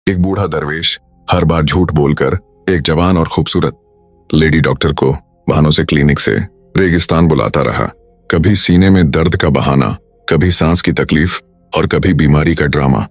एक बूढ़ा दरवेश हर बार झूठ बोलकर एक जवान और खूबसूरत लेडी डॉक्टर को बहानों से क्लिनिक से रेगिस्तान बुलाता रहा। कभी सीने में दर्द का बहाना, कभी सांस की तकलीफ और कभी बीमारी का ड्रामा।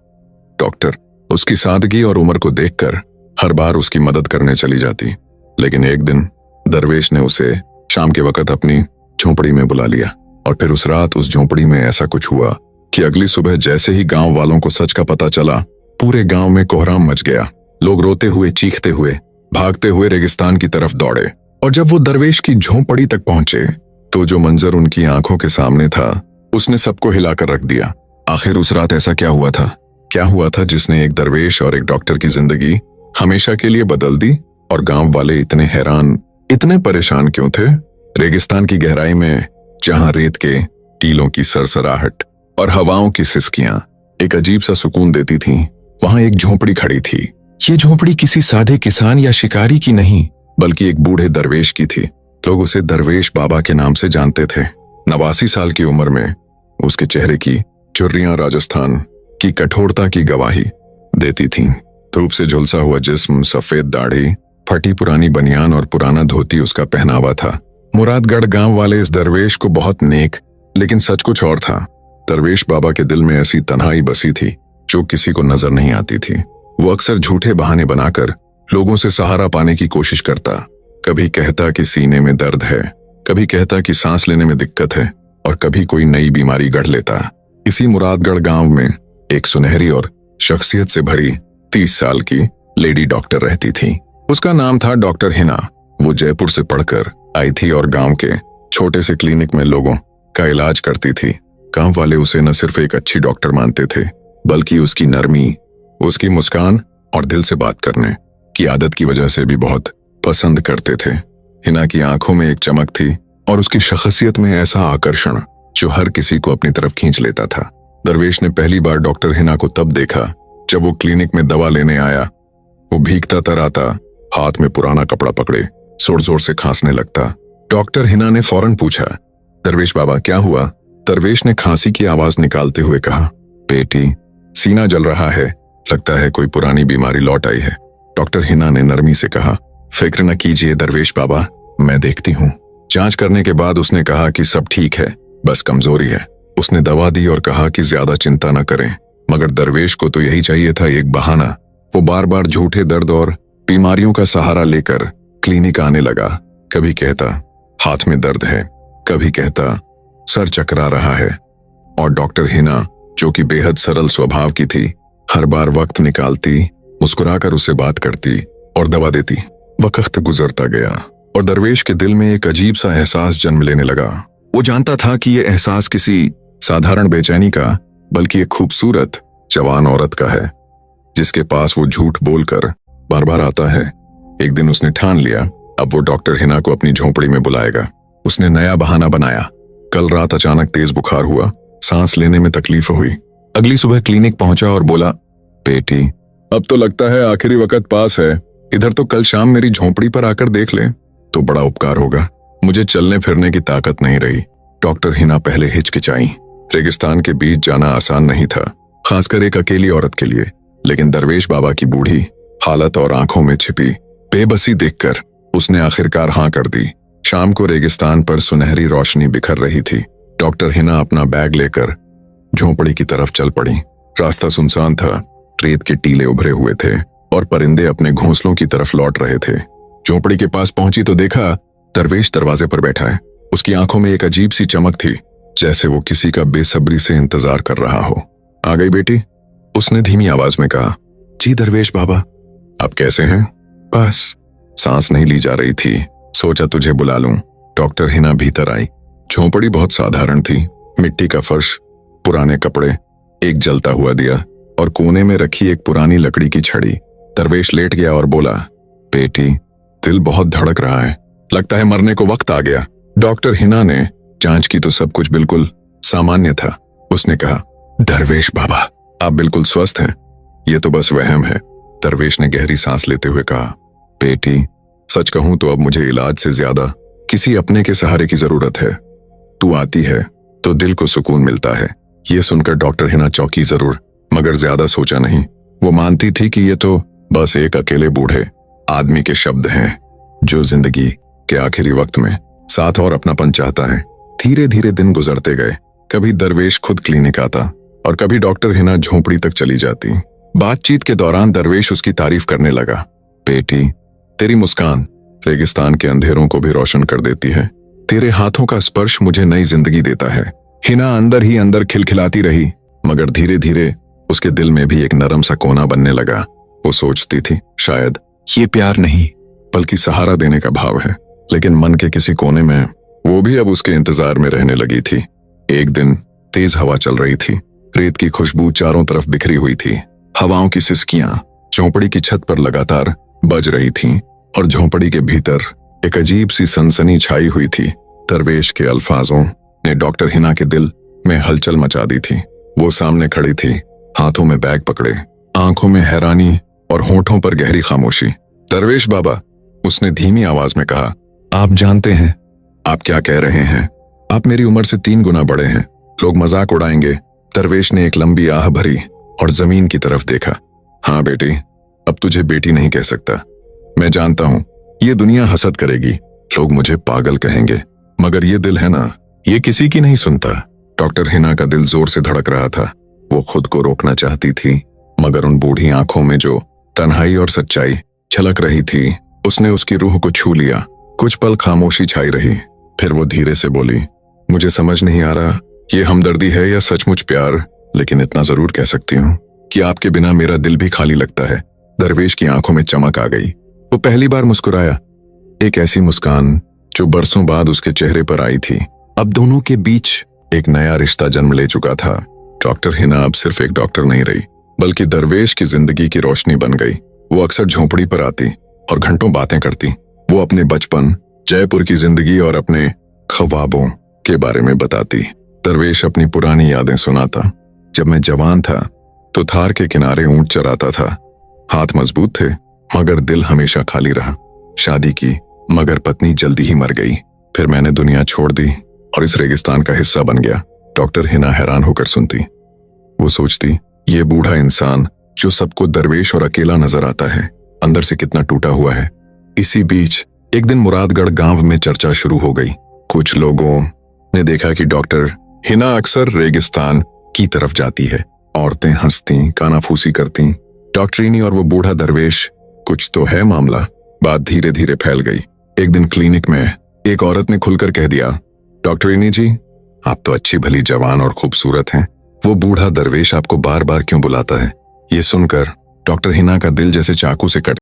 डॉक्टर उसकी सादगी और उम्र को देखकर हर बार उसकी मदद करने चली जाती। लेकिन एक दिन दरवेश ने उसे शाम के वक्त अपनी झोंपड़ी में बुला लिया और फिर उस रात उस झोंपड़ी में ऐसा कुछ हुआ कि अगली सुबह जैसे ही गांव वालों को सच का पता चला, पूरे गांव में कोहराम मच गया। लोग रोते हुए, चीखते हुए, भागते हुए रेगिस्तान की तरफ दौड़े और जब वो दरवेश की झोंपड़ी तक पहुंचे तो जो मंजर उनकी आंखों के सामने था उसने सबको हिलाकर रख दिया। आखिर उस रात ऐसा क्या हुआ था? क्या हुआ था जिसने एक दरवेश और एक डॉक्टर की जिंदगी हमेशा के लिए बदल दी? और गांव वाले इतने हैरान, इतने परेशान क्यों थे? रेगिस्तान की गहराई में जहां रेत के टीलों की सरसराहट और हवाओं की सिसकियां एक अजीब सा सुकून देती थीं, वहां एक झोंपड़ी खड़ी थी। ये झोंपड़ी किसी सादे किसान या शिकारी की नहीं, बल्कि एक बूढ़े दरवेश की थी। लोग उसे दरवेश बाबा के नाम से जानते थे। 89 साल की उम्र में उसके चेहरे की झुर्रियां राजस्थान की कठोरता की गवाही देती थीं। धूप से झुलसा हुआ जिस्म, सफेद दाढ़ी, फटी पुरानी बनियान और पुराना धोती उसका पहनावा था। मुरादगढ़ गांव वाले इस दरवेश को बहुत नेक, लेकिन सच कुछ और था। दरवेश बाबा के दिल में ऐसी तन्हाई बसी थी जो किसी को नजर नहीं आती थी। वो अक्सर झूठे बहाने बनाकर लोगों से सहारा पाने की कोशिश करता। कभी कहता कि सीने में दर्द है, कभी कहता कि सांस लेने में दिक्कत है और कभी कोई नई बीमारी गढ़ लेता। इसी मुरादगढ़ गांव में एक सुनहरी और शख्सियत से भरी 30 साल की लेडी डॉक्टर रहती थी। उसका नाम था डॉक्टर हिना। वो जयपुर से पढ़कर आई थी और गांव के छोटे से क्लिनिक में लोगों का इलाज करती थी। गांव वाले उसे न सिर्फ एक अच्छी डॉक्टर मानते थे, बल्कि उसकी नरमी, उसकी मुस्कान और दिल से बात करने की आदत की वजह से भी बहुत पसंद करते थे। हिना की आंखों में एक चमक थी और उसकी शख्सियत में ऐसा आकर्षण जो हर किसी को अपनी तरफ खींच लेता था। दरवेश ने पहली बार डॉक्टर हिना को तब देखा जब वो क्लिनिक में दवा लेने आया। वो भीगता तराता, हाथ में पुराना कपड़ा पकड़े जोर जोर से खांसने लगता। डॉक्टर हिना ने फौरन पूछा, दरवेश बाबा क्या हुआ? दरवेश ने खांसी की आवाज निकालते हुए कहा, बेटी सीना जल रहा है, लगता है कोई पुरानी बीमारी लौट आई है। डॉक्टर हिना ने नरमी से कहा, फिक्र न कीजिए दरवेश बाबा, मैं देखती हूँ। जांच करने के बाद उसने कहा कि सब ठीक है, बस कमजोरी है। उसने दवा दी और कहा कि ज्यादा चिंता न करें। मगर दरवेश को तो यही चाहिए था, एक बहाना। वो बार बार झूठे दर्द और बीमारियों का सहारा लेकर क्लिनिक आने लगा। कभी कहता हाथ में दर्द है, कभी कहता सर चकरा रहा है। और डॉक्टर हिना, जो कि बेहद सरल स्वभाव की थी, हर बार वक्त निकालती, मुस्कुराकर उससे बात करती और दवा देती। वक्त गुजरता गया और दरवेश के दिल में एक अजीब सा एहसास जन्म लेने लगा। वो जानता था कि यह एहसास किसी साधारण बेचैनी का, बल्कि एक खूबसूरत जवान औरत का है, जिसके पास वो झूठ बोलकर बार बार आता है। एक दिन उसने ठान लिया अब वो डॉक्टर हिना को अपनी झोंपड़ी में बुलाएगा। उसने नया बहाना बनाया। कल रात अचानक तेज बुखार हुआ, सांस लेने में तकलीफ हुई। अगली सुबह क्लिनिक पहुंचा और बोला, बेटी अब तो लगता है आखिरी वक्त पास है। इधर तो कल शाम मेरी झोंपड़ी पर आकर देख ले तो बड़ा उपकार होगा। मुझे चलने फिरने की ताकत नहीं रही। डॉक्टर हिना पहले हिचकिचाई। रेगिस्तान के बीच जाना आसान नहीं था, खासकर एक अकेली औरत के लिए। लेकिन दरवेश बाबा की बूढ़ी हालत और आंखों में छिपी बेबसी देखकर उसने आखिरकार हां कर दी। शाम को रेगिस्तान पर सुनहरी रोशनी बिखर रही थी। डॉक्टर हिना अपना बैग लेकर झोंपड़ी की तरफ चल पड़ी। रास्ता सुनसान था, रेत के टीले उभरे हुए थे और परिंदे अपने घोंसलों की तरफ लौट रहे थे। झोंपड़ी के पास पहुंची तो देखा दरवेश दरवाजे पर बैठा है। उसकी आंखों में एक अजीब सी चमक थी, जैसे वो किसी का बेसब्री से इंतजार कर रहा हो। आ गई बेटी? उसने धीमी आवाज में कहा। जी दरवेश बाबा। आप कैसे हैं? बस सांस नहीं ली जा रही थी, सोचा तुझे बुला लूं। डॉक्टर हिना भीतर आई। झोंपड़ी बहुत साधारण थी। मिट्टी का फर्श, पुराने कपड़े, एक जलता हुआ दिया और कोने में रखी एक पुरानी लकड़ी की छड़ी। दरवेश लेट गया और बोला, बेटी दिल बहुत धड़क रहा है, लगता है मरने को वक्त आ गया। डॉक्टर हिना ने जांच की तो सब कुछ बिल्कुल सामान्य था। उसने कहा, दरवेश बाबा आप बिल्कुल स्वस्थ हैं, ये तो बस वहम है। दरवेश ने गहरी सांस लेते हुए कहा, बेटी सच कहूं तो अब मुझे इलाज से ज्यादा किसी अपने के सहारे की जरूरत है। तू आती है तो दिल को सुकून मिलता है। ये सुनकर डॉक्टर हिना चौंकी जरूर, मगर ज्यादा सोचा नहीं। वो मानती थी कि ये तो बस एक अकेले बूढ़े आदमी के शब्द हैं जो जिंदगी के आखिरी वक्त में साथ और अपनापन चाहता है। धीरे धीरे दिन गुजरते गए। कभी दरवेश खुद क्लिनिक आता और कभी डॉक्टर हिना झोपड़ी तक चली जाती। बातचीत के दौरान दरवेश उसकी तारीफ करने लगा। बेटी, तेरी मुस्कान रेगिस्तान के अंधेरों को भी रोशन कर देती है। तेरे हाथों का स्पर्श मुझे नई जिंदगी देता है। हिना अंदर ही अंदर खिलखिलाती रही, मगर धीरे धीरे उसके दिल में भी एक नरम सा कोना बनने लगा। वो सोचती थी शायद ये प्यार नहीं बल्कि सहारा देने का भाव है। लेकिन मन के किसी कोने में वो भी अब उसके इंतजार में रहने लगी थी। एक दिन तेज हवा चल रही थी। रेत की खुशबू चारों तरफ बिखरी हुई थी। हवाओं की सिसकियां झोंपड़ी की छत पर लगातार बज रही थीं और झोंपड़ी के भीतर एक अजीब सी सनसनी छाई हुई थी। दरवेश के अल्फाजों ने डॉक्टर हिना के दिल में हलचल मचा दी थी। वो सामने खड़ी थी, हाथों में बैग पकड़े, आंखों में हैरानी और होठों पर गहरी खामोशी। दरवेश बाबा, उसने धीमी आवाज में कहा, आप जानते हैं आप क्या कह रहे हैं? आप मेरी उम्र से 3 गुना बड़े हैं। लोग मजाक उड़ाएंगे। दरवेश ने एक लंबी आह भरी और जमीन की तरफ देखा। हाँ बेटी, अब तुझे बेटी नहीं कह सकता। मैं जानता हूं ये दुनिया हसद करेगी, लोग मुझे पागल कहेंगे, मगर ये दिल है ना, ये किसी की नहीं सुनता। डॉक्टर हिना का दिल जोर से धड़क रहा था। वो खुद को रोकना चाहती थी, मगर उन बूढ़ी आंखों में जो तन्हाई और सच्चाई झलक रही थी उसने उसकी रूह को छू लिया। कुछ पल खामोशी छाई रही, फिर वो धीरे से बोली, मुझे समझ नहीं आ रहा ये हमदर्दी है या सचमुच प्यार, लेकिन इतना जरूर कह सकती हूँ कि आपके बिना मेरा दिल भी खाली लगता है। दरवेश की आंखों में चमक आ गई। वो पहली बार मुस्कुराया, एक ऐसी मुस्कान जो बरसों बाद उसके चेहरे पर आई थी। अब दोनों के बीच एक नया रिश्ता जन्म ले चुका था। डॉक्टर हिना अब सिर्फ एक डॉक्टर नहीं रही, बल्कि दरवेश की जिंदगी की रोशनी बन गई। वो अक्सर झोंपड़ी पर आती और घंटों बातें करती। वो अपने बचपन, जयपुर की जिंदगी और अपने ख्वाबों के बारे में बताती। दरवेश अपनी पुरानी यादें सुनाता। जब मैं जवान था तो थार के किनारे ऊंट चराता था। हाथ मजबूत थे मगर दिल हमेशा खाली रहा। शादी की मगर पत्नी जल्दी ही मर गई। फिर मैंने दुनिया छोड़ दी और इस रेगिस्तान का हिस्सा बन गया। डॉक्टर हिना हैरान होकर सुनती। वो सोचती, ये बूढ़ा इंसान जो सबको दरवेश और अकेला नजर आता है, अंदर से कितना टूटा हुआ है। इसी बीच एक दिन मुरादगढ़ गांव में चर्चा शुरू हो गई। कुछ लोगों ने देखा कि डॉक्टर हिना अक्सर रेगिस्तान की तरफ जाती है। औरतें हंसती, कानाफूसी करती। डॉक्टरीनी और वो बूढ़ा दरवेश, कुछ तो है मामला। बात धीरे धीरे फैल गई। एक दिन क्लिनिक में एक औरत ने खुलकर कह दिया, डॉक्टरीनी जी, आप तो अच्छी भली जवान और खूबसूरत हैं। वो बूढ़ा दरवेश आपको बार बार क्यों बुलाता है? ये सुनकर डॉक्टर हिना का दिल जैसे चाकू से कट